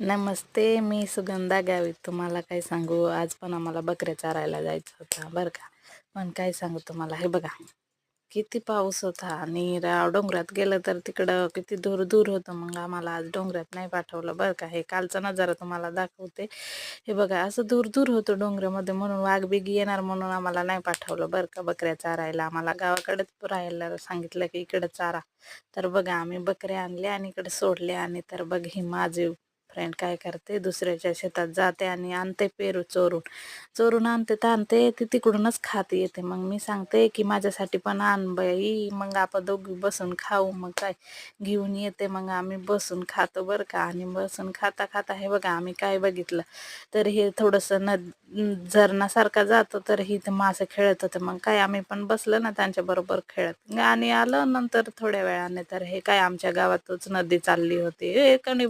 नमस्ते, मी सुगंधा गावित. तुम्हाला काय सांगू, आज पण आम्हाला बकऱ्या चारायला जायचं होतं बरं का. पण काय सांगू तुम्हाला, हे बघा किती पाऊस होता आणि डोंगरात गेलं तर तिकडं किती दूर दूर होतं. मग आम्हाला आज डोंगरात नाही पाठवलं बरं का. हे कालचा नजारा तुम्हाला दाखवते. हे बघा असं दूर दूर होतं डोंगरामध्ये, म्हणून वाघ बिग येणार म्हणून आम्हाला नाही पाठवलं बरं का बकऱ्या चारायला. आम्हाला गावाकडेच राहायला सांगितलं की इकडे चारा. तर बघा आम्ही बकऱ्या आणल्या आणि इकडे सोडल्या. आणि तर बघ ही माझी फ्रेंड काय करते, दुसऱ्याच्या शेतात जाते आणि आणते पेरू चोरून. चोरून आणते तर आणते, ती तिकडूनच खात येते. मग मी सांगते की माझ्यासाठी पण आण बाई, मग आपण दोघी बसून खाऊ. मग काय घेऊन येते, मग आम्ही बसून खातो बरं का. आणि बसून खाता खाता हे बघा आम्ही काय बघितलं, तर हे थोडंसं झरणासारखा जातो, तर ही ते मासे खेळत होते. मग काय आम्ही पण बसलं ना त्यांच्या बरोबर खेळत. आणि आलं नंतर थोड्या वेळाने, तर हे काय आमच्या गावातच नदी चालली होती. हे कणी